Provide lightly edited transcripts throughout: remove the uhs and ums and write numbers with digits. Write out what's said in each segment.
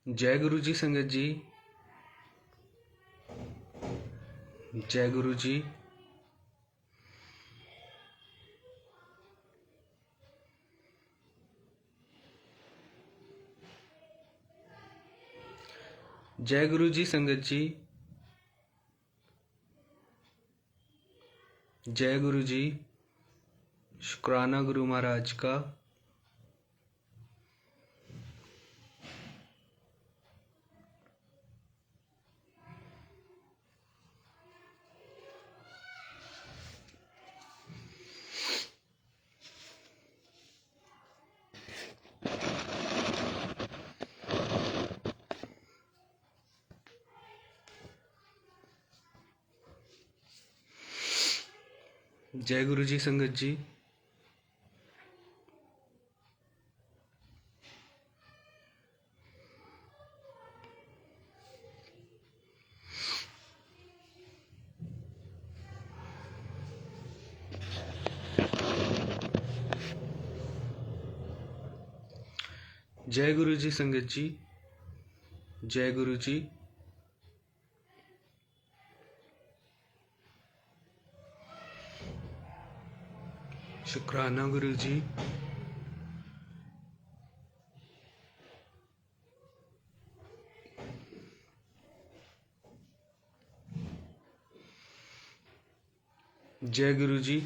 जय गुरु जी संगत जी। जय गुरु जी। जय गुरु जी संगत जी। जय गुरु जी। शुक्राना गुरु महाराज का। जय गुरु जी संगत जी। जय गुरु जी संगत जी। जय गुरु जी। शुक्राना गुरु जी। जय गुरु जी।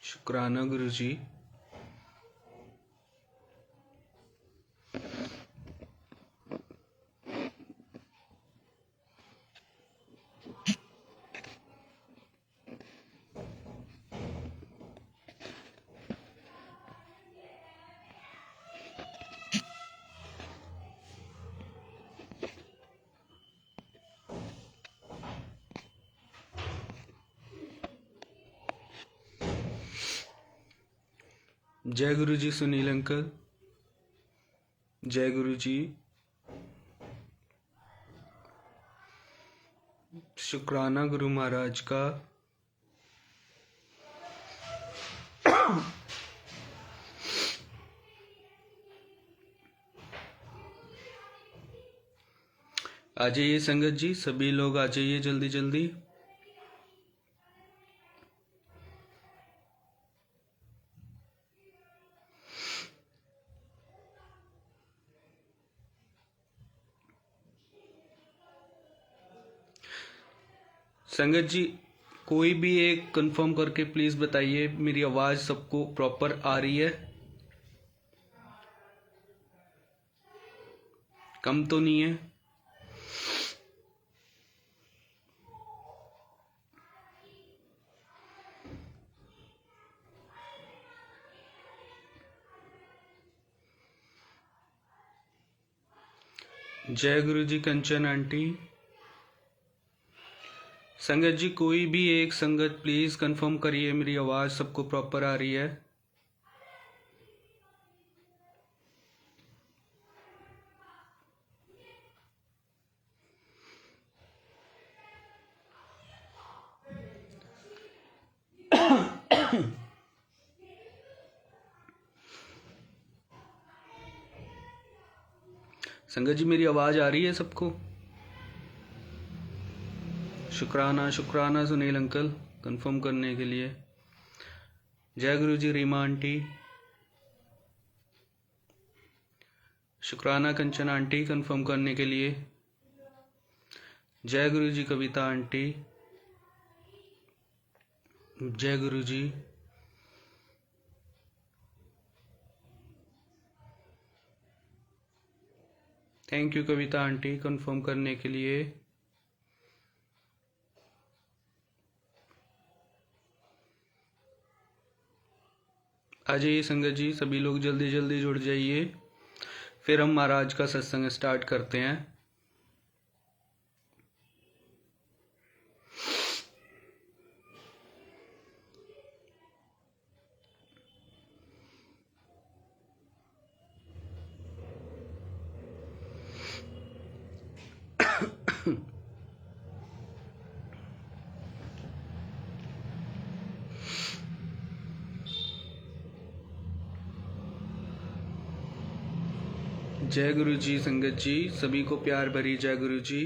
शुक्राना गुरु जी। जय गुरु जी सुनील अंकल। जय गुरु जी। शुक्राना गुरु महाराज का। आ जाइए संगत जी, सभी लोग आ जाइए जल्दी जल्दी। संगत जी कोई भी एक कंफर्म करके प्लीज बताइए, मेरी आवाज सबको प्रॉपर आ रही है? कम तो नहीं है? जय गुरु जी कंचन आंटी। संगत जी कोई भी एक संगत प्लीज कंफर्म करिए, मेरी आवाज सबको प्रॉपर आ रही है? संगत जी मेरी आवाज आ रही है सबको? शुक्राना शुक्राना सुनील अंकल कंफर्म करने के लिए। जय गुरु जी रीमा आंटी। शुक्राना कंचन आंटी कंफर्म करने के लिए। जय गुरु जी कविता आंटी। जय Guru ji. Thank you Kavita aunty confirm करने के लिए। आ जाइए संगत जी, सभी लोग जल्दी जल्दी जुड़ जाइए, फिर हम महाराज का सत्संग स्टार्ट करते हैं। जय गुरु जी संगत जी, सभी को प्यार भरी जय गुरु जी।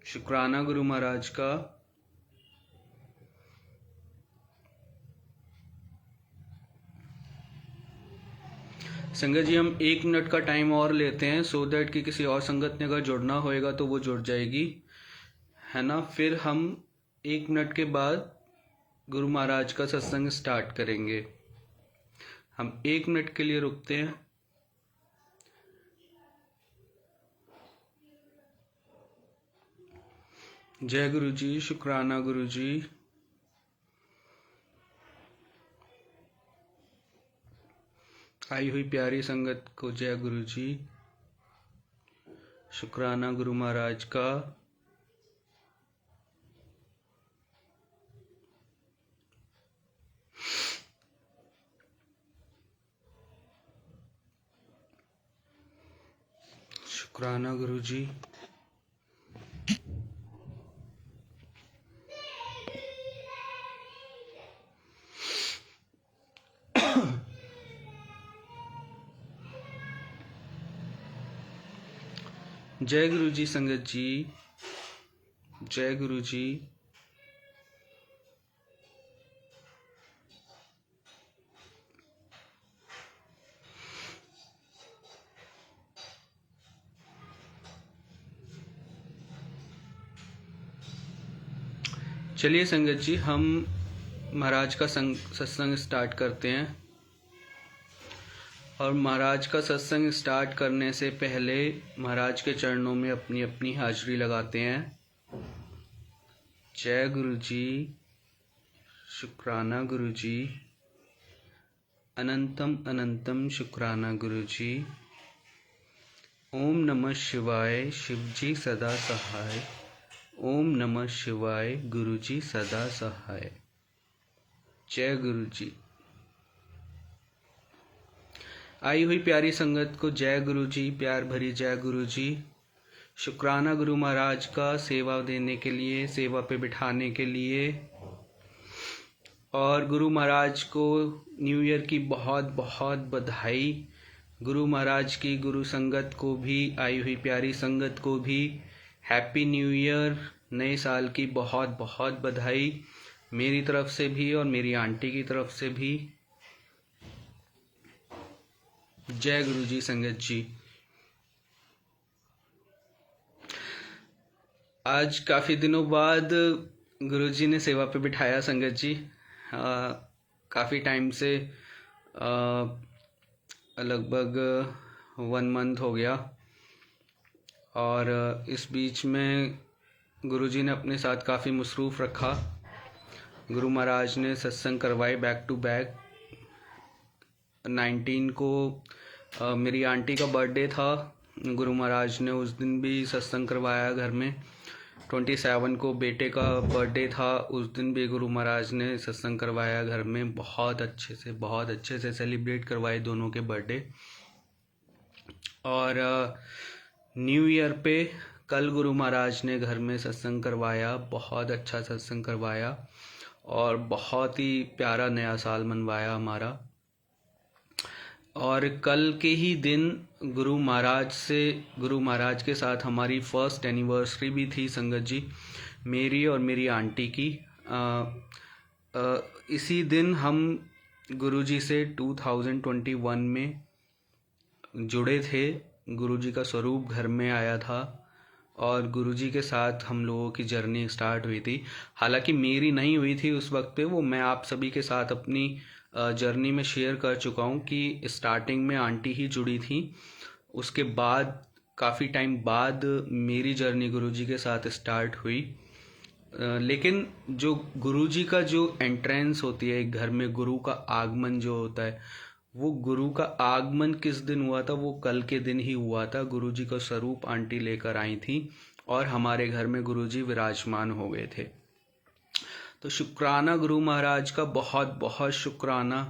शुक्राना गुरु महाराज का। संगत जी, हम 1 मिनट का टाइम और लेते हैं सो दैट कि किसी और संगत ने अगर जुड़ना होएगा तो वो जुड़ जाएगी, है ना। फिर हम 1 मिनट के बाद गुरु महाराज का सत्संग स्टार्ट करेंगे। हम 1 मिनट के लिए रुकते हैं। जय गुरु जी, शुक्राना गुरु जी। आई हुई प्यारी संगत को जय गुरु जी। शुक्राना गुरु महाराज का। शुक्राना गुरु जी। जय गुरु जी संगत जी, जय गुरु जी। चलिए संगत जी, हम महाराज का सत्संग स्टार्ट करते हैं। और महाराज का सत्संग स्टार्ट करने से पहले महाराज के चरणों में अपनी अपनी हाजिरी लगाते हैं। जय गुरु जी, शुक्राना गुरु जी। अनंतम अनंतम शुक्राना गुरु जी। ओम नमः शिवाय, शिव जी सदा सहाय। ओम नमः शिवाय, गुरु जी सदा सहाय। जय गुरु जी। आई हुई प्यारी संगत को जय गुरु जी, प्यार भरी जय गुरु जी। शुक्राना गुरु महाराज का सेवा देने के लिए, सेवा पे बिठाने के लिए। और गुरु महाराज को न्यू ईयर की बहुत बहुत बधाई। गुरु महाराज की गुरु संगत को भी, आई हुई प्यारी संगत को भी हैप्पी न्यू ईयर, नए साल की बहुत बहुत बधाई मेरी तरफ से भी और मेरी आंटी की तरफ से भी। जय गुरु जी संगत जी। आज काफ़ी दिनों बाद गुरु जी ने सेवा पे बिठाया संगत जी। काफ़ी टाइम से लगभग 1 मंथ हो गया। और इस बीच में गुरु जी ने अपने साथ काफ़ी मसरूफ़ रखा। गुरु महाराज ने सत्संग करवाए बैक टू बैक। 19 को मेरी आंटी का बर्थडे था। गुरु महाराज ने उस दिन भी सत्संग करवाया घर में। 27 को बेटे का बर्थडे था, उस दिन भी गुरु महाराज ने सत्संग करवाया घर में। बहुत अच्छे से सेलिब्रेट करवाए दोनों के बर्थडे। और न्यू ईयर पे कल गुरु महाराज ने घर में सत्संग करवाया, बहुत अच्छा सत्संग करवाया और बहुत ही प्यारा नया साल मनवाया हमारा। और कल के ही दिन गुरु महाराज के साथ हमारी फर्स्ट एनिवर्सरी भी थी संगत जी, मेरी और मेरी आंटी की। इसी दिन हम गुरु जी से 2021 में जुड़े थे। गुरु जी का स्वरूप घर में आया था और गुरु जी के साथ हम लोगों की जर्नी स्टार्ट हुई थी। हालांकि मेरी नहीं हुई थी उस वक्त पे, वो मैं आप सभी के साथ अपनी जर्नी में शेयर कर चुका हूँ कि स्टार्टिंग में आंटी ही जुड़ी थी। उसके बाद काफ़ी टाइम बाद मेरी जर्नी गुरुजी के साथ स्टार्ट हुई। लेकिन जो गुरुजी का जो एंट्रेंस होती है एक घर में, गुरु का आगमन जो होता है, वो गुरु का आगमन किस दिन हुआ था? वो कल के दिन ही हुआ था। गुरुजी का स्वरूप आंटी लेकर आई थी और हमारे घर में गुरुजी विराजमान हो गए थे। तो शुक्राना गुरु महाराज का, बहुत बहुत शुक्राना।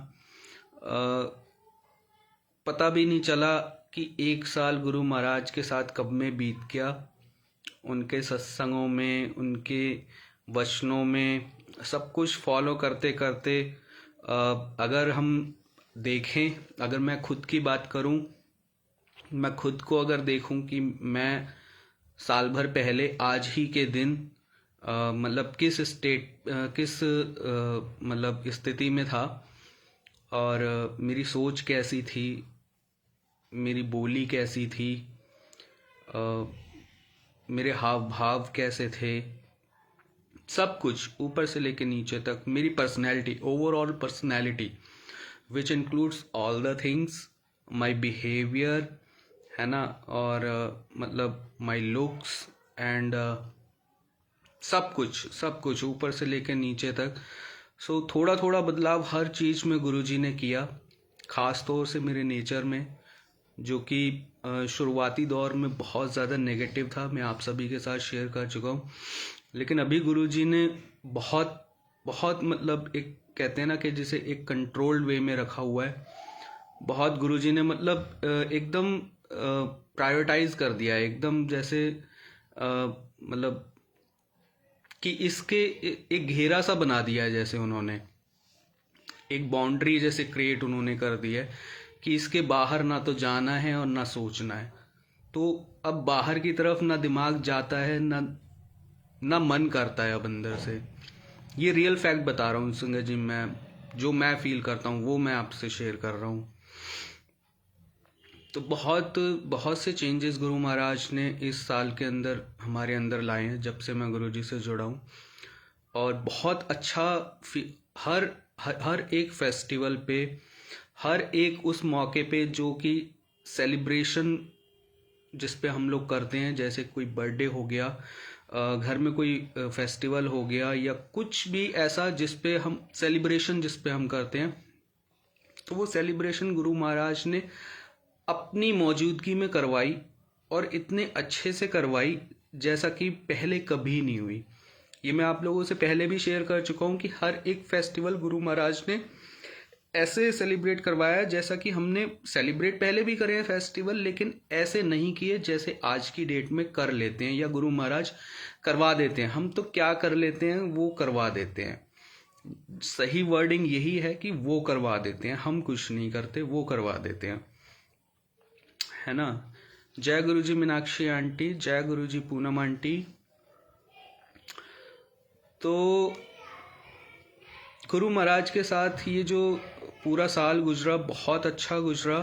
पता भी नहीं चला कि 1 साल गुरु महाराज के साथ कब में बीत गया। उनके सत्संगों में, उनके वचनों में सब कुछ फॉलो करते करते अगर हम देखें, अगर मैं खुद की बात करूं मैं खुद को अगर देखूं कि मैं साल भर पहले आज ही के दिन मतलब किस मतलब स्थिति में था, और मेरी सोच कैसी थी, मेरी बोली कैसी थी, अ, मेरे हाव भाव कैसे थे, सब कुछ ऊपर से लेके नीचे तक मेरी personality, overall personality which includes all the things, my behaviour, है ना, और मतलब माई लुक्स एंड सब कुछ ऊपर से लेकर नीचे तक। सो थोड़ा थोड़ा बदलाव हर चीज़ में गुरुजी ने किया, ख़ास तौर से मेरे नेचर में, जो कि शुरुआती दौर में बहुत ज़्यादा नेगेटिव था, मैं आप सभी के साथ शेयर कर चुका हूँ। लेकिन अभी गुरुजी ने बहुत बहुत मतलब एक कहते हैं ना कि जिसे एक कंट्रोल्ड वे में रखा हुआ है। बहुत गुरुजी ने मतलब एकदम प्रायोरिटाइज कर दिया है, एकदम जैसे मतलब कि इसके एक घेरा सा बना दिया है, जैसे उन्होंने एक बाउंड्री जैसे क्रिएट उन्होंने कर दी है कि इसके बाहर ना तो जाना है और ना सोचना है। तो अब बाहर की तरफ ना दिमाग जाता है, ना मन करता है अब अंदर से। ये रियल फैक्ट बता रहा हूँ संगत जी, मैं जो मैं फील करता हूँ वो मैं आपसे शेयर कर रहा हूँ। तो बहुत बहुत से चेंजेस गुरु महाराज ने इस साल के अंदर हमारे अंदर लाए हैं जब से मैं गुरुजी से जुड़ा हूँ। और बहुत अच्छा हर हर एक फेस्टिवल पे, हर एक उस मौके पे जो कि सेलिब्रेशन जिस पे हम लोग करते हैं, जैसे कोई बर्थडे हो गया, घर में कोई फेस्टिवल हो गया, या कुछ भी ऐसा जिस पे हम सेलिब्रेशन जिस पे हम करते हैं, तो वो सेलिब्रेशन गुरु महाराज ने अपनी मौजूदगी में करवाई, और इतने अच्छे से करवाई जैसा कि पहले कभी नहीं हुई। ये मैं आप लोगों से पहले भी शेयर कर चुका हूँ कि हर एक फेस्टिवल गुरु महाराज ने ऐसे सेलिब्रेट करवाया जैसा कि हमने सेलिब्रेट पहले भी करे हैं फेस्टिवल, लेकिन ऐसे नहीं किए जैसे आज की डेट में कर लेते हैं या गुरु महाराज करवा देते हैं। हम तो क्या कर लेते हैं, वो करवा देते हैं। सही वर्डिंग यही है कि वो करवा देते हैं, हम कुछ नहीं करते, वो करवा देते हैं, है ना। जय गुरुजी मीनाक्षी आंटी, जय गुरुजी पूनम आंटी। तो गुरु महाराज के साथ ये जो पूरा साल गुजरा बहुत अच्छा गुजरा।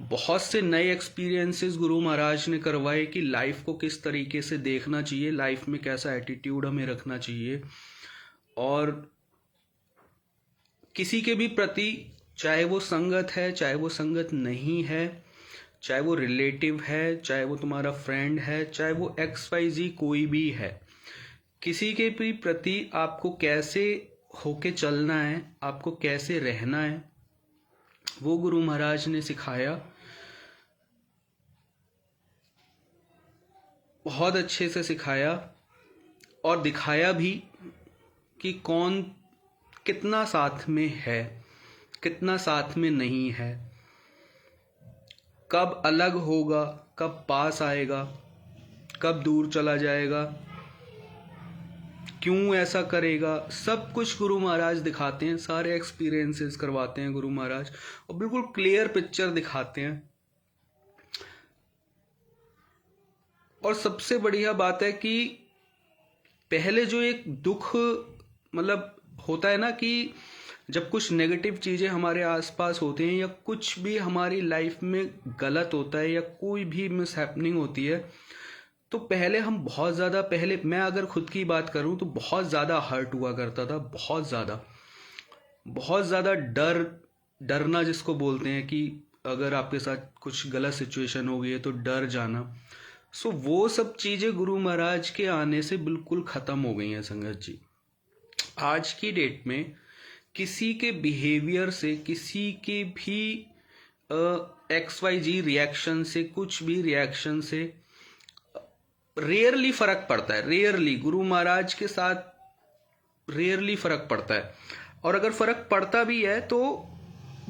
बहुत से नए एक्सपीरियंसेस गुरु महाराज ने करवाए कि लाइफ को किस तरीके से देखना चाहिए, लाइफ में कैसा एटीट्यूड हमें रखना चाहिए, और किसी के भी प्रति, चाहे वो संगत है चाहे वो संगत नहीं है, चाहे वो रिलेटिव है चाहे वो तुम्हारा फ्रेंड है, चाहे वो XYZ कोई भी है, किसी के भी प्रति आपको कैसे होके चलना है, आपको कैसे रहना है, वो गुरु महाराज ने सिखाया। बहुत अच्छे से सिखाया और दिखाया भी कि कौन कितना साथ में है, कितना साथ में नहीं है, कब अलग होगा, कब पास आएगा, कब दूर चला जाएगा, क्यों ऐसा करेगा, सब कुछ गुरु महाराज दिखाते हैं। सारे एक्सपीरियंसेस करवाते हैं गुरु महाराज, और बिल्कुल क्लियर पिक्चर दिखाते हैं। और सबसे बढ़िया बात है कि पहले जो एक दुख मतलब होता है ना कि जब कुछ नेगेटिव चीज़ें हमारे आसपास होती हैं, या कुछ भी हमारी लाइफ में गलत होता है, या कोई भी मिसहैपनिंग होती है, तो पहले हम बहुत ज़्यादा, पहले मैं अगर खुद की बात करूं तो बहुत ज़्यादा हर्ट हुआ करता था, बहुत ज़्यादा डरना जिसको बोलते हैं कि अगर आपके साथ कुछ गलत सिचुएशन हो गई है तो डर जाना। सो वो सब चीज़ें गुरु महाराज के आने से बिल्कुल ख़त्म हो गई हैं संगत जी। आज की डेट में किसी के बिहेवियर से, किसी के भी XYZ रिएक्शन से, कुछ भी रिएक्शन से रेयरली फर्क पड़ता है, रेयरली गुरु महाराज के साथ रेयरली फर्क पड़ता है। और अगर फर्क पड़ता भी है तो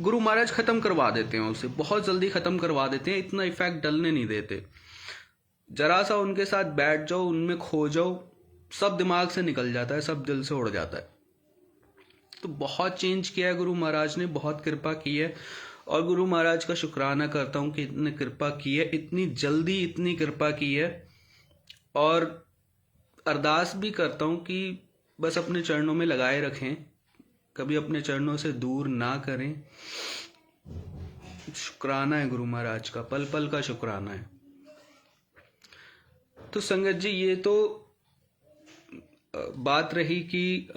गुरु महाराज खत्म करवा देते हैं उसे, बहुत जल्दी खत्म करवा देते हैं, इतना इफेक्ट डलने नहीं देते। जरा सा उनके साथ बैठ जाओ, उनमें खो जाओ, सब दिमाग से निकल जाता है, सब दिल से उड़ जाता है। तो बहुत चेंज किया है गुरु महाराज ने, बहुत कृपा की है। और गुरु महाराज का शुक्राना करता हूँ कि इतनी कृपा की है, इतनी जल्दी इतनी कृपा की है। और अरदास भी करता हूँ कि बस अपने चरणों में लगाए रखें, कभी अपने चरणों से दूर ना करें। शुक्राना है गुरु महाराज का, पल पल का शुक्राना है। तो संगत जी, ये तो बात रही कि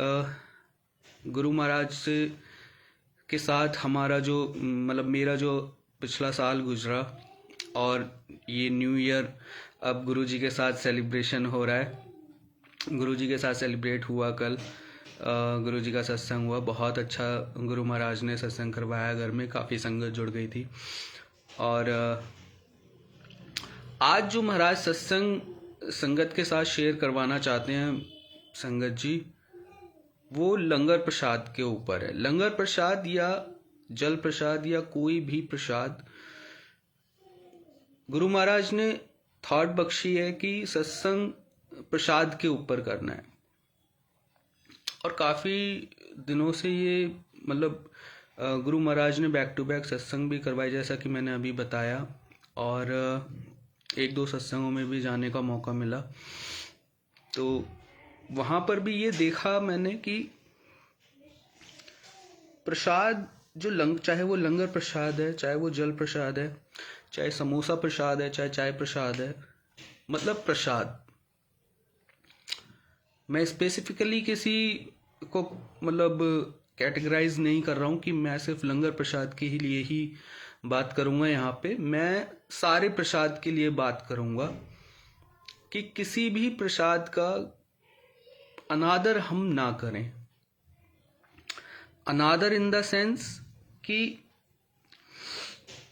गुरु महाराज से के साथ हमारा जो मतलब मेरा जो पिछला साल गुजरा, और ये न्यू ईयर अब गुरु जी के साथ सेलिब्रेशन हो रहा है। गुरु जी के साथ सेलिब्रेट हुआ कल, गुरु जी का सत्संग हुआ, बहुत अच्छा गुरु महाराज ने सत्संग करवाया, घर में काफ़ी संगत जुड़ गई थी। और आज जो महाराज सत्संग संगत के साथ शेयर करवाना चाहते हैं संगत जी, वो लंगर प्रसाद के ऊपर है। लंगर प्रसाद या जल प्रसाद या कोई भी प्रसाद, गुरु महाराज ने थॉट बख्शी है कि सत्संग प्रसाद के ऊपर करना है। और काफ़ी दिनों से ये मतलब गुरु महाराज ने बैक टू बैक सत्संग भी करवाए, जैसा कि मैंने अभी बताया, और एक दो सत्संगों में भी जाने का मौका मिला। तो वहाँ पर भी ये देखा मैंने कि प्रसाद जो चाहे वो लंगर प्रसाद है, चाहे वो जल प्रसाद है, चाहे समोसा प्रसाद है, चाहे चाय प्रसाद है, मतलब प्रसाद, मैं स्पेसिफिकली किसी को मतलब कैटेगराइज नहीं कर रहा हूँ कि मैं सिर्फ लंगर प्रसाद के लिए ही बात करूँगा। यहाँ पे मैं सारे प्रसाद के लिए बात करूँगा कि किसी भी प्रसाद का अनादर हम ना करें। अनादर इन द सेंस कि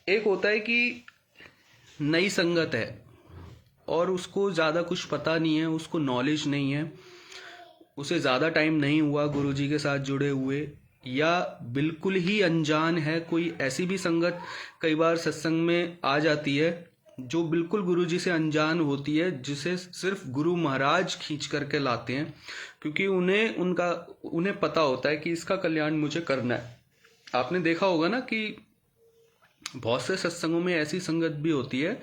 एक होता है कि नई संगत है और उसको ज़्यादा कुछ पता नहीं है, उसको नॉलेज नहीं है, उसे ज़्यादा टाइम नहीं हुआ गुरुजी के साथ जुड़े हुए, या बिल्कुल ही अनजान है। कोई ऐसी भी संगत कई बार सत्संग में आ जाती है जो बिल्कुल गुरुजी से अनजान होती है, जिसे सिर्फ गुरु महाराज खींच करके लाते हैं, क्योंकि उन्हें पता होता है कि इसका कल्याण मुझे करना है। आपने देखा होगा ना कि बहुत से सत्संगों में ऐसी संगत भी होती है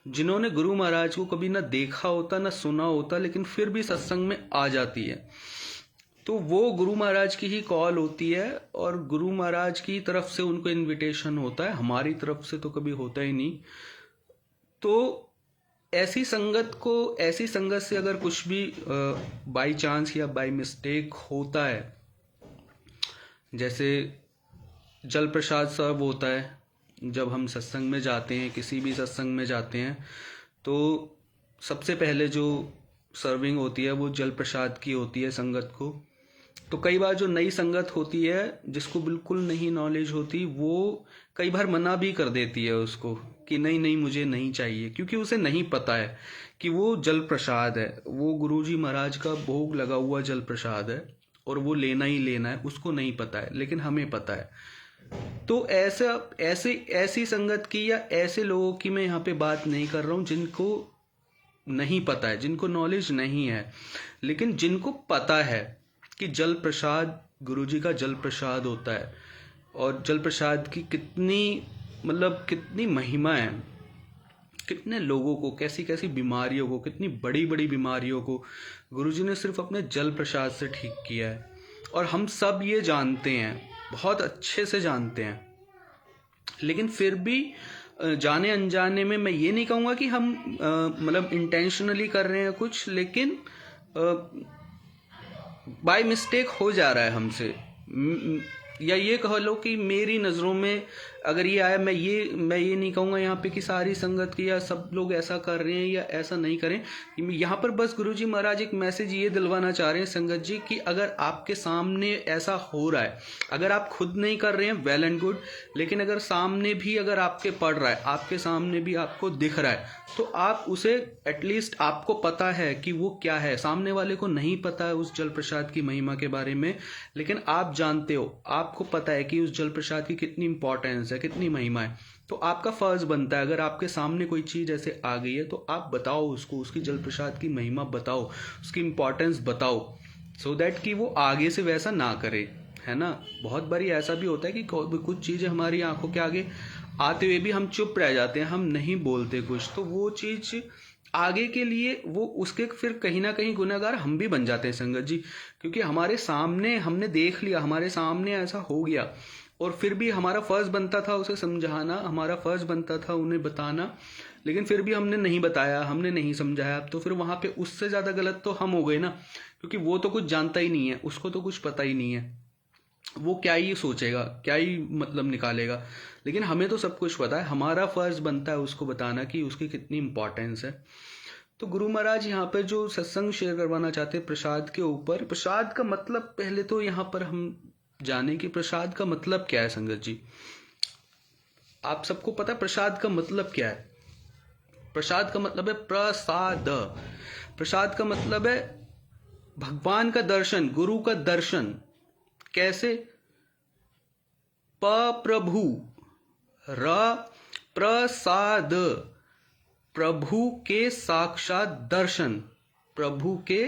जिन्होंने गुरु महाराज को कभी ना देखा होता ना सुना होता, लेकिन फिर भी सत्संग में आ जाती है। तो वो गुरु महाराज की ही कॉल होती है और गुरु महाराज की तरफ से उनको इनविटेशन होता है, हमारी तरफ से तो कभी होता ही नहीं। तो ऐसी संगत से अगर कुछ भी बाय चांस या बाय मिस्टेक होता है, जैसे जल प्रसाद सर्व होता है जब हम सत्संग में जाते हैं, किसी भी सत्संग में जाते हैं, तो सबसे पहले जो सर्विंग होती है वो जल प्रसाद की होती है संगत को। तो कई बार जो नई संगत होती है जिसको बिल्कुल नहीं नॉलेज होती, वो कई बार मना भी कर देती है उसको कि नहीं नहीं मुझे नहीं चाहिए, क्योंकि उसे नहीं पता है कि वो जल प्रसाद है, वो गुरुजी महाराज का भोग लगा हुआ जल प्रसाद है और वो लेना ही लेना है। उसको नहीं पता है, लेकिन हमें पता है। तो ऐसी संगत की या ऐसे लोगों की मैं यहाँ पे बात नहीं कर रहा हूँ जिनको नहीं पता है, जिनको नॉलेज नहीं है, लेकिन जिनको पता है कि जल प्रसाद गुरुजी का जल प्रसाद होता है और जल प्रसाद की कितनी महिमा है, कितने लोगों को, कैसी कैसी बीमारियों को, कितनी बड़ी बड़ी बीमारियों को गुरुजी ने सिर्फ अपने जल प्रसाद से ठीक किया है। और हम सब ये जानते हैं, बहुत अच्छे से जानते हैं, लेकिन फिर भी जाने अनजाने में, मैं ये नहीं कहूँगा कि हम इंटेंशनली कर रहे हैं कुछ, लेकिन बाय मिस्टेक हो जा रहा है हमसे, या ये कह लो कि मेरी नज़रों में अगर ये आया, मैं ये नहीं कहूँगा यहाँ पे कि सारी संगत की या सब लोग ऐसा कर रहे हैं या ऐसा नहीं करें। यहाँ पर बस गुरुजी महाराज एक मैसेज ये दिलवाना चाह रहे हैं संगत जी कि अगर आपके सामने ऐसा हो रहा है, अगर आप खुद नहीं कर रहे हैं वेल एंड गुड, लेकिन अगर सामने भी अगर आपके पड़ रहा है, आपके सामने भी आपको दिख रहा है, तो आप उसे एटलीस्ट, आपको पता है कि वो क्या है। सामने वाले को नहीं पता है उस जल प्रसाद की महिमा के बारे में, लेकिन आप जानते हो, आपको पता है कि उस जल प्रसाद की कितनी इंपॉर्टेंस है, कितनी महिमा है। तो आपका फर्ज बनता है, अगर आपके सामने कोई चीज़ ऐसे आ गई है, तो आप बताओ उसको, उसकी जल प्रसाद की महिमा बताओ, उसकी इंपॉर्टेंस बताओ, सो दैट कि वो आगे से वैसा ना करे, है ना। बहुत बारी ऐसा भी होता है कि कुछ चीज़ें हमारी आंखों के आगे आते हुए भी हम चुप रह जाते हैं, हम नहीं बोलते कुछ, तो वो चीज़ आगे के लिए वो उसके फिर कहीं ना कहीं गुनहगार हम भी बन जाते हैं संगत जी, क्योंकि हमारे सामने हमने देख लिया, हमारे सामने ऐसा हो गया, और फिर भी हमारा फर्ज बनता था उसे समझाना, हमारा फर्ज बनता था उन्हें बताना, लेकिन फिर भी हमने नहीं बताया, हमने नहीं समझाया, तो फिर वहाँ पे उससे ज़्यादा गलत तो हम हो गए ना, क्योंकि वो तो कुछ जानता ही नहीं है, उसको तो कुछ पता ही नहीं है, वो क्या ही सोचेगा, क्या ही मतलब निकालेगा। लेकिन हमें तो सब कुछ पता है, हमारा फर्ज बनता है उसको बताना कि उसकी कितनी इंपॉर्टेंस है। तो गुरु महाराज यहाँ पर जो सत्संग शेयर करवाना चाहते हैं प्रसाद के ऊपर, प्रसाद का मतलब पहले तो यहाँ पर हम जाने कि प्रसाद का मतलब क्या है संगत जी। आप सबको पता है प्रसाद का मतलब क्या है? प्रसाद का मतलब है प्रसाद। प्रसाद का मतलब है भगवान का दर्शन, गुरु का दर्शन। कैसे? प्रभु र प्रसाद, प्रभु के साक्षात दर्शन, प्रभु के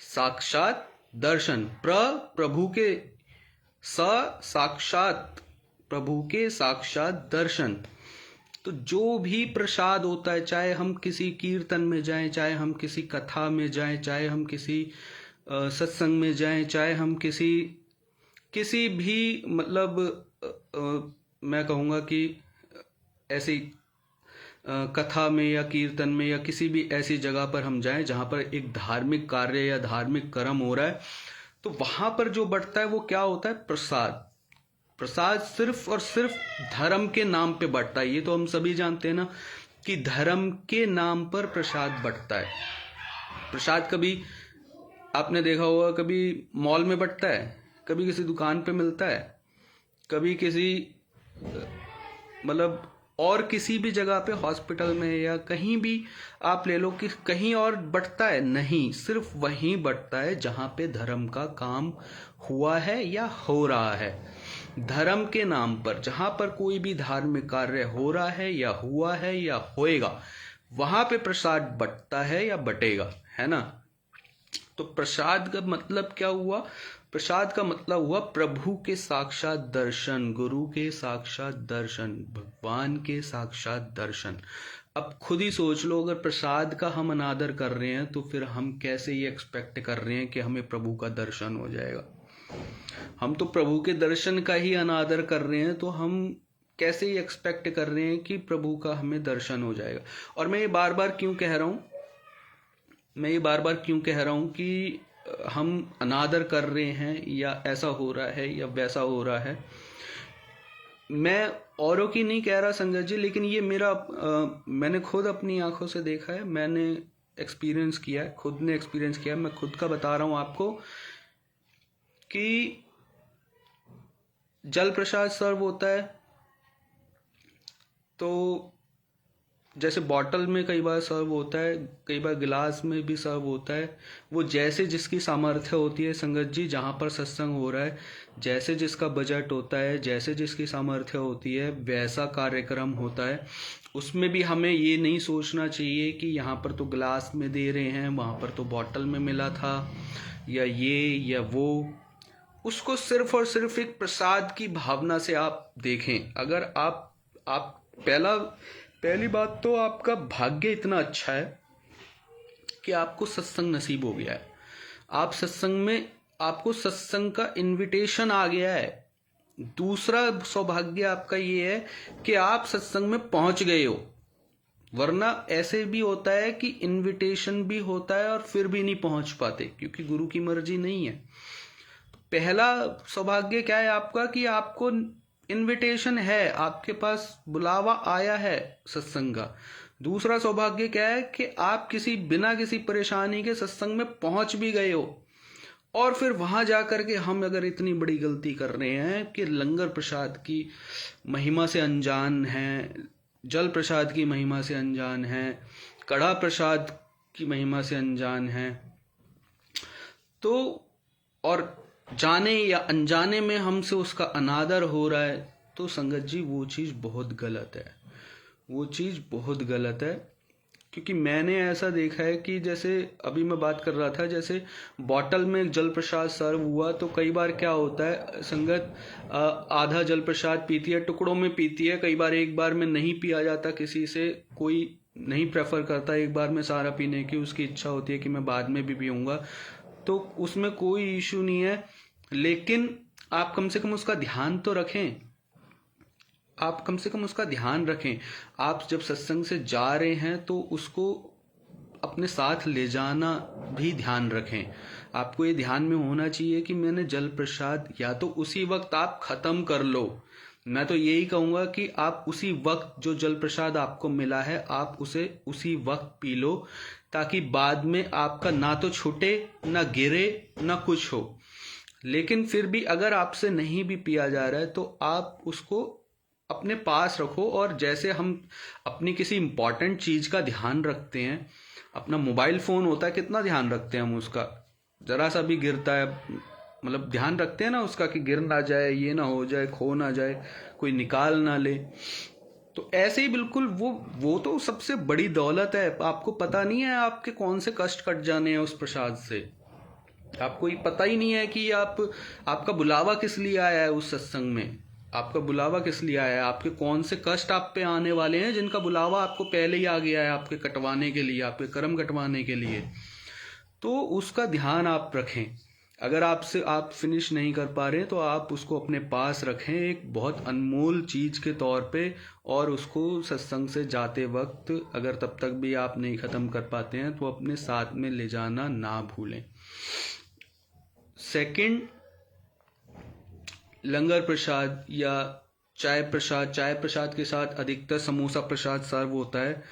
साक्षात दर्शन, प्रभु के साक्षात, प्रभु के साक्षात दर्शन। तो जो भी प्रसाद होता है, चाहे हम किसी कीर्तन में जाएं, चाहे हम किसी कथा में जाएं, चाहे हम किसी सत्संग में जाएं, चाहे हम किसी भी मतलब मैं कहूँगा कि ऐसी कथा में या कीर्तन में या किसी भी ऐसी जगह पर हम जाएं जहाँ पर एक धार्मिक कार्य या धार्मिक कर्म हो रहा है, तो वहाँ पर जो बंटता है वो क्या होता है? प्रसाद। प्रसाद सिर्फ और सिर्फ धर्म के नाम पे बंटता है। ये तो हम सभी जानते हैं ना कि धर्म के नाम पर प्रसाद बंटता है। प्रसाद कभी आपने देखा होगा, कभी मॉल में बंटता है, कभी किसी दुकान पे मिलता है, कभी किसी मतलब और किसी भी जगह पे, हॉस्पिटल में या कहीं भी आप ले लो कि कहीं और बंटता है? नहीं, सिर्फ वहीं बंटता है जहाँ पे धर्म का काम हुआ है या हो रहा है। धर्म के नाम पर जहाँ पर कोई भी धार्मिक कार्य हो रहा है या हुआ है या होएगा, वहाँ पे प्रसाद बंटता है या बटेगा, है ना। तो प्रसाद का मतलब क्या हुआ? प्रसाद का मतलब हुआ प्रभु के साक्षात दर्शन, गुरु के साक्षात दर्शन, भगवान के साक्षात दर्शन। अब खुद ही सोच लो, अगर प्रसाद का हम अनादर कर रहे हैं तो फिर हम कैसे ये एक्सपेक्ट कर रहे हैं कि हमें प्रभु का दर्शन हो जाएगा। हम तो प्रभु के दर्शन का ही अनादर कर रहे हैं, तो हम कैसे ये एक्सपेक्ट कर रहे हैं कि प्रभु का हमें दर्शन हो जाएगा। और मैं ये बार बार क्यों कह रहा हूँ कि हम अनादर कर रहे हैं या ऐसा हो रहा है या वैसा हो रहा है। मैं औरों की नहीं कह रहा संगत जी, लेकिन ये मेरा मैंने खुद अपनी आंखों से देखा है, मैंने एक्सपीरियंस किया है, खुद ने एक्सपीरियंस किया है। मैं खुद का बता रहा हूँ आपको कि जल प्रसाद सर्व होता है तो जैसे बॉटल में कई बार सर्व होता है, कई बार गिलास में भी सर्व होता है। वो जैसे जिसकी सामर्थ्य होती है संगत जी, जहाँ पर सत्संग हो रहा है, जैसे जिसका बजट होता है, जैसे जिसकी सामर्थ्य होती है, वैसा कार्यक्रम होता है। उसमें भी हमें ये नहीं सोचना चाहिए कि यहाँ पर तो गिलास में दे रहे हैं, वहाँ पर तो बॉटल में मिला था, या ये या वो। उसको सिर्फ और सिर्फ एक प्रसाद की भावना से आप देखें। अगर आप पहली बात तो आपका भाग्य इतना अच्छा है कि आपको सत्संग नसीब हो गया है। आप सत्संग में, आपको सत्संग का इनविटेशन आ गया है। दूसरा सौभाग्य आपका ये है कि आप सत्संग में पहुंच गए हो, वरना ऐसे भी होता है कि इनविटेशन भी होता है और फिर भी नहीं पहुंच पाते, क्योंकि गुरु की मर्जी नहीं है। पहला सौभाग्य क्या है आपका कि आपको इनविटेशन है, आपके पास बुलावा आया है सत्संग का। दूसरा सौभाग्य क्या है कि आप बिना किसी परेशानी के सत्संग में पहुंच भी गए हो। और फिर वहां जाकर के हम अगर इतनी बड़ी गलती कर रहे हैं कि लंगर प्रसाद की महिमा से अनजान हैं, जल प्रसाद की महिमा से अनजान हैं, कड़ा प्रसाद की महिमा से अनजान हैं, तो और जाने या अनजाने में हमसे उसका अनादर हो रहा है, तो संगत जी वो चीज़ बहुत गलत है, वो चीज़ बहुत गलत है। क्योंकि मैंने ऐसा देखा है कि जैसे अभी मैं बात कर रहा था, जैसे बॉटल में जल प्रसाद सर्व हुआ तो कई बार क्या होता है, संगत आधा जल प्रसाद पीती है, टुकड़ों में पीती है, कई बार एक बार में नहीं पिया जाता किसी से, कोई नहीं प्रेफर करता एक बार में सारा पीने की, उसकी इच्छा होती है कि मैं बाद में भी पीऊँगा, तो उसमें कोई इशू नहीं है। लेकिन आप कम से कम उसका ध्यान तो रखें, आप कम से कम उसका ध्यान रखें। आप जब सत्संग से जा रहे हैं तो उसको अपने साथ ले जाना भी ध्यान रखें। आपको ये ध्यान में होना चाहिए कि मैंने जल प्रसाद या तो उसी वक्त आप खत्म कर लो, मैं तो यही कहूँगा कि आप उसी वक्त जो जल प्रसाद आपको मिला है आप उसे उसी वक्त पी लो, ताकि बाद में आपका ना तो छूटे, ना गिरे, ना कुछ हो। लेकिन फिर भी अगर आपसे नहीं भी पिया जा रहा है तो आप उसको अपने पास रखो, और जैसे हम अपनी किसी इंपॉर्टेंट चीज़ का ध्यान रखते हैं, अपना मोबाइल फ़ोन होता है, कितना ध्यान रखते हैं हम उसका, ज़रा सा भी गिरता है, मतलब ध्यान रखते हैं ना उसका कि गिर ना जाए, ये ना हो जाए, खो ना जाए, कोई निकाल ना ले। तो ऐसे ही बिल्कुल वो तो सबसे बड़ी दौलत है। आपको पता नहीं है आपके कौन से कष्ट कट जाने हैं उस प्रसाद से, आपको ये पता ही नहीं है कि आपका बुलावा किस लिए आया है उस सत्संग में, आपका बुलावा किस लिए आया है, आपके कौन से कष्ट आप पे आने वाले हैं जिनका बुलावा आपको पहले ही आ गया है आपके कटवाने के लिए, आपके कर्म कटवाने के लिए। तो उसका ध्यान आप रखें। अगर आपसे आप फिनिश नहीं कर पा रहे तो आप उसको अपने पास रखें एक बहुत अनमोल चीज़ के तौर पे, और उसको सत्संग से जाते वक्त अगर तब तक भी आप नहीं ख़त्म कर पाते हैं तो अपने साथ में ले जाना ना भूलें। सेकंड, लंगर प्रसाद या चाय प्रसाद के साथ अधिकतर समोसा प्रसाद सर्व होता है।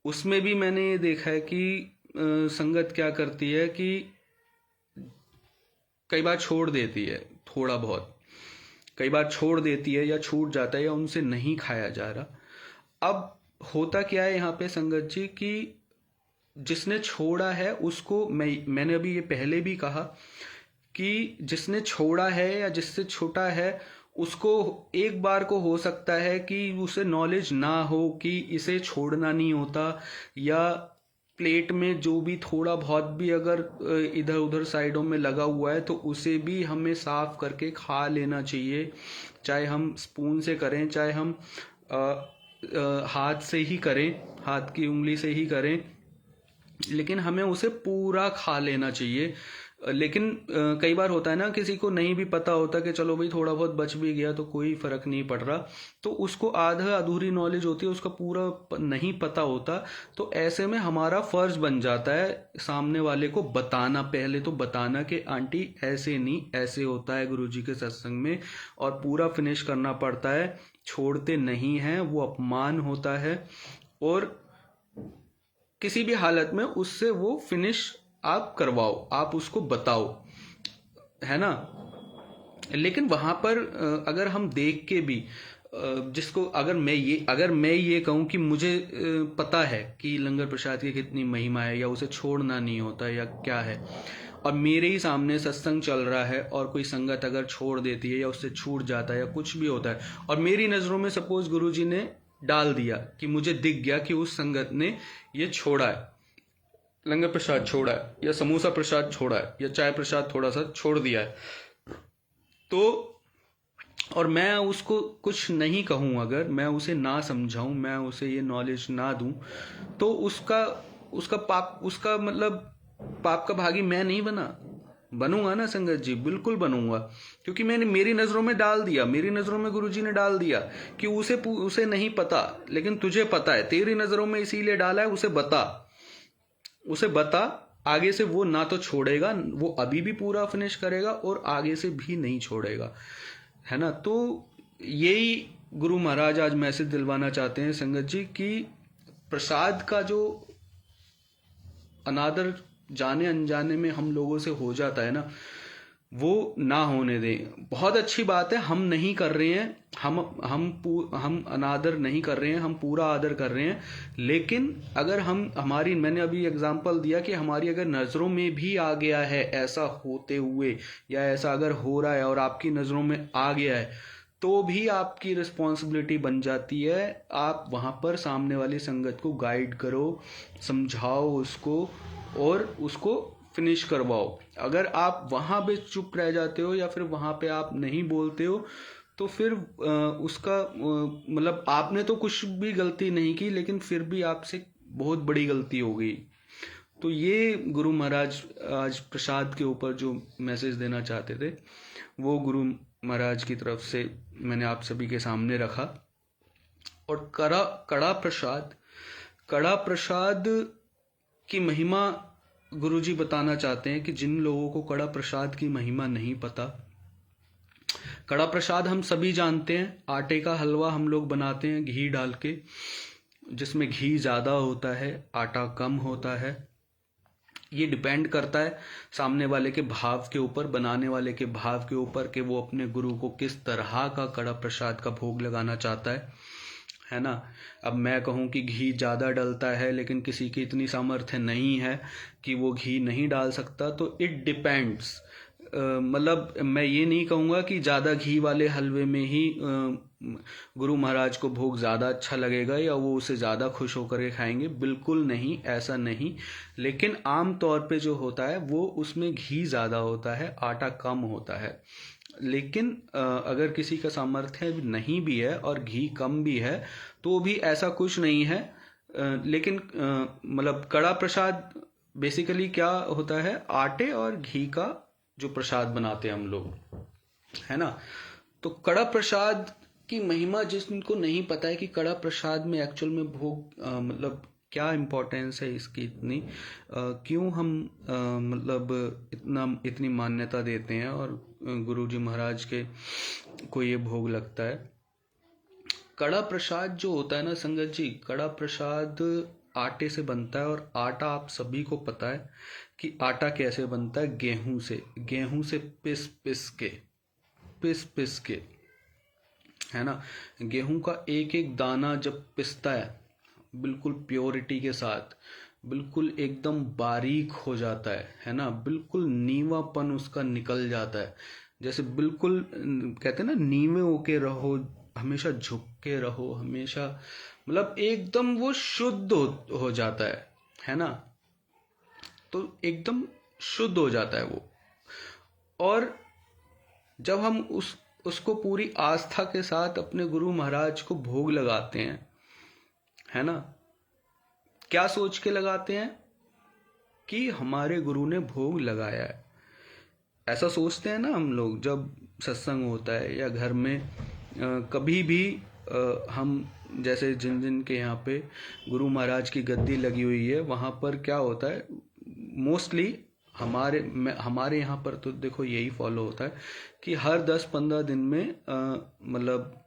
उसमें भी मैंने ये देखा है कि संगत क्या करती है कि कई बार छोड़ देती है, थोड़ा बहुत कई बार छोड़ देती है या छूट जाता है या उनसे नहीं खाया जा रहा। अब होता क्या है यहाँ पे संगत जी कि जिसने छोड़ा है उसको, मैंने अभी ये पहले भी कहा कि जिसने छोड़ा है या जिससे छूटा है उसको एक बार को हो सकता है कि उसे नॉलेज ना हो कि इसे छोड़ना नहीं होता, या प्लेट में जो भी थोड़ा बहुत भी अगर इधर उधर साइडों में लगा हुआ है तो उसे भी हमें साफ करके खा लेना चाहिए, चाहे हम स्पून से करें, चाहे हम हाथ से ही करें, हाथ की उंगली से ही करें, लेकिन हमें उसे पूरा खा लेना चाहिए। लेकिन कई बार होता है ना, किसी को नहीं भी पता होता कि चलो भाई थोड़ा बहुत बच भी गया तो कोई फ़र्क नहीं पड़ रहा, तो उसको आधा अधूरी नॉलेज होती है, उसका पूरा नहीं पता होता। तो ऐसे में हमारा फ़र्ज़ बन जाता है सामने वाले को बताना, पहले तो बताना कि आंटी ऐसे नहीं, ऐसे होता है गुरुजी के सत्संग में, और पूरा फिनिश करना पड़ता है, छोड़ते नहीं हैं, वो अपमान होता है। और किसी भी हालत में उससे वो फिनिश आप करवाओ, आप उसको बताओ, है ना। लेकिन वहाँ पर अगर हम देख के भी जिसको अगर मैं ये कहूँ कि मुझे पता है कि लंगर प्रसाद की कितनी महिमा है या उसे छोड़ना नहीं होता या क्या है, और मेरे ही सामने सत्संग चल रहा है और कोई संगत अगर छोड़ देती है या उससे छूट जाता है या कुछ भी होता है, और मेरी नज़रों में सपोज गुरुजी ने डाल दिया कि मुझे दिख गया कि उस संगत ने ये छोड़ा है, लंगर प्रसाद छोड़ा है या समोसा प्रसाद छोड़ा है या चाय प्रसाद थोड़ा सा छोड़ दिया है, तो और मैं उसको कुछ नहीं कहूँ, अगर मैं उसे ना समझाऊँ, मैं उसे ये नॉलेज ना दूँ, तो उसका पाप, उसका मतलब पाप का भागी मैं नहीं बनूंगा ना संगत जी, बिल्कुल बनूंगा, क्योंकि मैंने मेरी नज़रों में डाल दिया, मेरी नज़रों में गुरुजी ने डाल दिया कि उसे नहीं पता, लेकिन तुझे पता है, तेरी नज़रों में इसीलिए डाला है, उसे बता, आगे से वो ना तो छोड़ेगा, वो अभी भी पूरा फिनिश करेगा और आगे से भी नहीं छोड़ेगा, है ना। तो यही गुरु महाराज आज मैसेज दिलवाना चाहते हैं संगत जी कि प्रसाद का जो अनादर जाने अनजाने में हम लोगों से हो जाता है ना, वो ना होने दें। बहुत अच्छी बात है, हम नहीं कर रहे हैं, हम अनादर नहीं कर रहे हैं, हम पूरा आदर कर रहे हैं, लेकिन अगर मैंने अभी एग्जांपल दिया कि हमारी अगर नज़रों में भी आ गया है ऐसा होते हुए, या ऐसा अगर हो रहा है और आपकी नज़रों में आ गया है, तो भी आपकी रिस्पॉन्सिबिलिटी बन जाती है। आप वहाँ पर सामने वाली संगत को गाइड करो, समझाओ उसको और उसको फिनिश करवाओ। अगर आप वहाँ पे चुप रह जाते हो या फिर वहाँ पे आप नहीं बोलते हो तो फिर उसका मतलब आपने तो कुछ भी गलती नहीं की, लेकिन फिर भी आपसे बहुत बड़ी गलती हो गई। तो ये गुरु महाराज आज प्रसाद के ऊपर जो मैसेज देना चाहते थे वो गुरु महाराज की तरफ से मैंने आप सभी के सामने रखा। और कड़ा प्रसाद की महिमा गुरुजी बताना चाहते हैं कि जिन लोगों को कड़ा प्रसाद की महिमा नहीं पता, कड़ा प्रसाद हम सभी जानते हैं, आटे का हलवा हम लोग बनाते हैं घी डाल के, जिसमें घी ज़्यादा होता है, आटा कम होता है। ये डिपेंड करता है सामने वाले के भाव के ऊपर, बनाने वाले के भाव के ऊपर कि वो अपने गुरु को किस तरह का कड़ा प्रसाद का भोग लगाना चाहता है ना। अब मैं कहूँ कि घी ज़्यादा डलता है लेकिन किसी की इतनी सामर्थ्य नहीं है कि वो घी नहीं डाल सकता, तो इट डिपेंड्स। मतलब मैं ये नहीं कहूँगा कि ज़्यादा घी वाले हलवे में ही गुरु महाराज को भोग ज़्यादा अच्छा लगेगा या वो उसे ज़्यादा खुश होकर के खाएंगे, बिल्कुल नहीं, ऐसा नहीं। लेकिन आम तौर पे जो होता है वो उसमें घी ज़्यादा होता है, आटा कम होता है। लेकिन अगर किसी का सामर्थ्य नहीं भी है और घी कम भी है तो भी ऐसा कुछ नहीं है। लेकिन मतलब कड़ा प्रसाद बेसिकली क्या होता है, आटे और घी का जो प्रसाद बनाते हैं हम लोग, है ना। तो कड़ा प्रसाद की महिमा जिनको नहीं पता है कि कड़ा प्रसाद में एक्चुअल में भोग मतलब क्या इम्पोर्टेंस है इसकी, इतनी क्यों हम मतलब इतनी मान्यता देते हैं और गुरुजी महाराज के को ये भोग लगता है। कड़ा प्रसाद जो होता है ना संगत जी, कड़ा प्रसाद आटे से बनता है और आटा आप सभी को पता है कि आटा कैसे बनता है, गेहूं से पिस पिस के, है ना। गेहूं का एक एक दाना जब पिसता है बिल्कुल प्योरिटी के साथ, बिल्कुल एकदम बारीक हो जाता है ना, बिल्कुल नीवापन उसका निकल जाता है। जैसे बिल्कुल कहते हैं ना, नीवे होके रहो, हमेशा झुक के रहो, हमेशा मतलब एकदम वो शुद्ध हो जाता है ना। तो एकदम शुद्ध हो जाता है वो। और जब हम उसको पूरी आस्था के साथ अपने गुरु महाराज को भोग लगाते हैं, है ना, क्या सोच के लगाते हैं कि हमारे गुरु ने भोग लगाया है, ऐसा सोचते हैं ना हम लोग। जब सत्संग होता है या घर में कभी भी हम जैसे जिन के यहाँ पे गुरु महाराज की गद्दी लगी हुई है वहाँ पर क्या होता है, मोस्टली हमारे यहाँ पर तो देखो यही फॉलो होता है कि हर 10-15 दिन में मतलब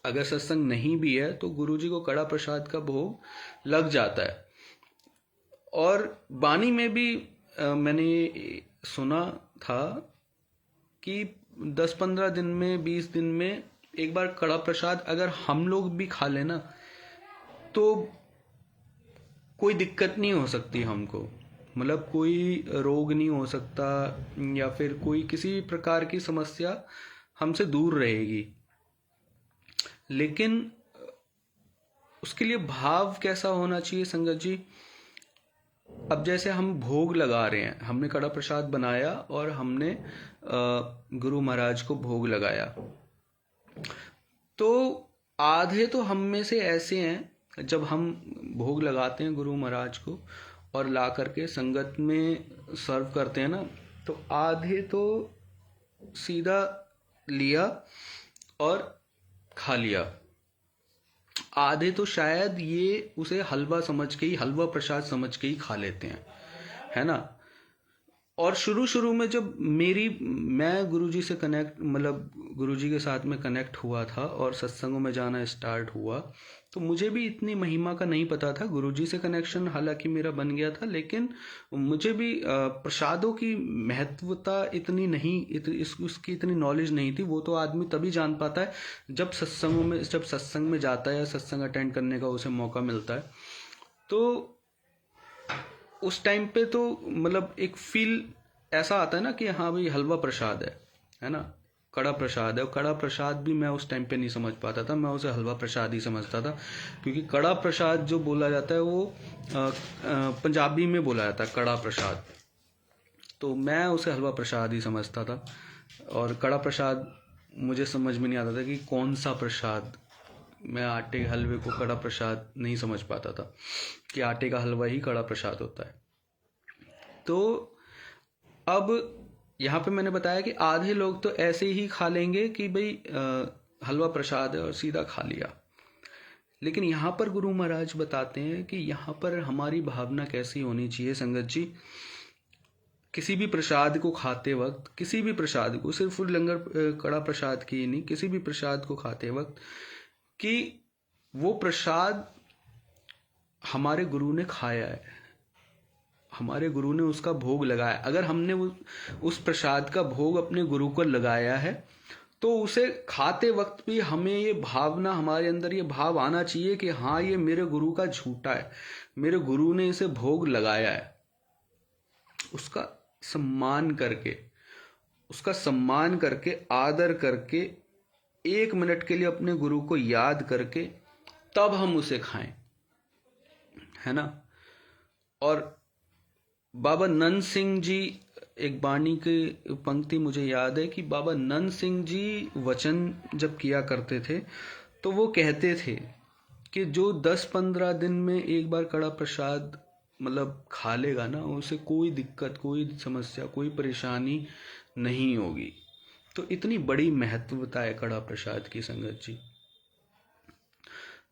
अगर सत्संग नहीं भी है तो गुरुजी को कड़ा प्रसाद का भोग लग जाता है। और बानी में भी मैंने सुना था कि 10-15 दिन में, 20 दिन में एक बार कड़ा प्रसाद अगर हम लोग भी खा लेना तो कोई दिक्कत नहीं हो सकती हमको, मतलब कोई रोग नहीं हो सकता या फिर कोई किसी प्रकार की समस्या हमसे दूर रहेगी। लेकिन उसके लिए भाव कैसा होना चाहिए संगत जी। अब जैसे हम भोग लगा रहे हैं, हमने कड़ा प्रसाद बनाया और हमने गुरु महाराज को भोग लगाया, तो आधे तो हम में से ऐसे हैं जब हम भोग लगाते हैं गुरु महाराज को और ला करके संगत में सर्व करते हैं ना, तो आधे तो सीधा लिया और खा लिया, आधे तो शायद ये उसे हलवा समझ के ही, हलवा प्रसाद समझ के ही खा लेते हैं, है ना। और शुरू में जब मैं गुरुजी से कनेक्ट, मतलब गुरुजी के साथ में कनेक्ट हुआ था और सत्संगों में जाना स्टार्ट हुआ, तो मुझे भी इतनी महिमा का नहीं पता था। गुरुजी से कनेक्शन हालांकि मेरा बन गया था, लेकिन मुझे भी प्रसादों की महत्वता इतनी नहीं, उसकी इतनी नॉलेज नहीं थी। वो तो आदमी तभी जान पाता है जब सत्संग में जाता है या सत्संग अटेंड करने का उसे मौका मिलता है। तो उस टाइम पे तो मतलब एक फील ऐसा आता है ना कि हाँ भाई हलवा प्रसाद है ना, कड़ा प्रसाद है। और कड़ा प्रसाद भी मैं उस टाइम पे नहीं समझ पाता था, मैं उसे हलवा प्रसाद ही समझता था, क्योंकि कड़ा प्रसाद जो बोला जाता है वो पंजाबी में बोला जाता है कड़ा प्रसाद, तो मैं उसे हलवा प्रसाद ही समझता था। और कड़ा प्रसाद मुझे समझ में नहीं आता था कि कौन सा प्रसाद, मैं आटे के हलवे को कड़ा प्रसाद नहीं समझ पाता था कि आटे का हलवा ही कड़ा प्रसाद होता है। तो अब यहाँ पे मैंने बताया कि आधे लोग तो ऐसे ही खा लेंगे कि भाई हलवा प्रसाद है और सीधा खा लिया, लेकिन यहाँ पर गुरु महाराज बताते हैं कि यहाँ पर हमारी भावना कैसी होनी चाहिए संगत जी। किसी भी प्रसाद को खाते वक्त, किसी भी प्रसाद को, सिर्फ लंगर कड़ा प्रसाद की ही नहीं, किसी भी प्रसाद को खाते वक्त कि वो प्रसाद हमारे गुरु ने खाया है, हमारे गुरु ने उसका भोग लगाया। अगर हमने उस प्रसाद का भोग अपने गुरु को लगाया है तो उसे खाते वक्त भी हमें ये भावना, हमारे अंदर ये भाव आना चाहिए कि हाँ ये मेरे गुरु का झूठा है, मेरे गुरु ने इसे भोग लगाया है। उसका सम्मान करके, उसका सम्मान करके, आदर करके, 1 मिनट के लिए अपने गुरु को याद करके तब हम उसे खाएं, है ना। और बाबा नंद सिंह जी, एक बाणी की पंक्ति मुझे याद है कि बाबा नंद सिंह जी वचन जब किया करते थे तो वो कहते थे कि जो 10-15 दिन में एक बार कड़ा प्रसाद मतलब खा लेगा ना, उसे कोई दिक्कत, कोई समस्या, कोई परेशानी नहीं होगी। तो इतनी बड़ी महत्वता है कड़ा प्रसाद की संगत जी।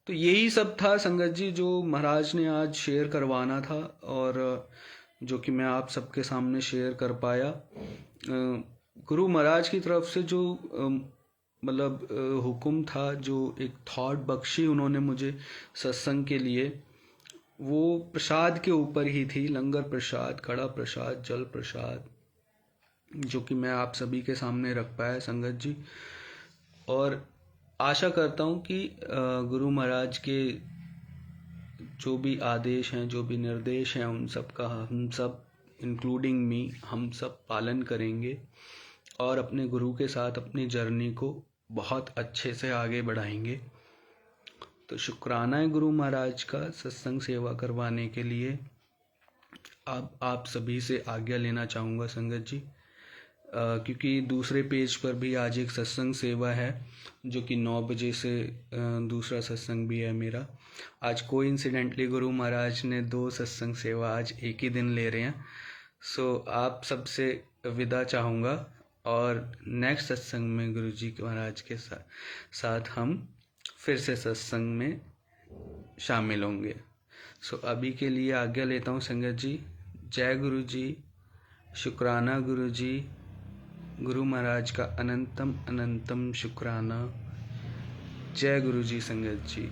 तो यही सब था संगत जी जो महाराज ने आज शेयर करवाना था और जो कि मैं आप सबके सामने शेयर कर पाया। गुरु महाराज की तरफ से जो मतलब हुक्म था, जो एक थॉट बख्शी उन्होंने मुझे सत्संग के लिए, वो प्रसाद के ऊपर ही थी। लंगर प्रसाद, कड़ा प्रसाद, जल प्रसाद, जो कि मैं आप सभी के सामने रख पाया संगत जी। और आशा करता हूँ कि गुरु महाराज के जो भी आदेश हैं, जो भी निर्देश हैं, उन सब का हम सब, इंक्लूडिंग मी, हम सब पालन करेंगे और अपने गुरु के साथ अपनी जर्नी को बहुत अच्छे से आगे बढ़ाएंगे। तो शुक्राना है गुरु महाराज का सत्संग सेवा करवाने के लिए। अब आप सभी से आज्ञा लेना चाहूँगा संगत जी, क्योंकि दूसरे पेज पर भी आज एक सत्संग सेवा है जो कि 9 बजे से दूसरा सत्संग भी है मेरा। आज कोइंसिडेंटली गुरु महाराज ने 2 सत्संग सेवा आज एक ही दिन ले रहे हैं। सो आप सबसे विदा चाहूँगा और नेक्स्ट सत्संग में गुरु जी महाराज के साथ हम फिर से सत्संग में शामिल होंगे। सो अभी के लिए आज्ञा लेता हूँ संगत जी। जय गुरु जी, शुक्राना गुरु जी, गुरु महाराज का अनंतम अनंतम शुक्राना। जय गुरु जी संगत जी।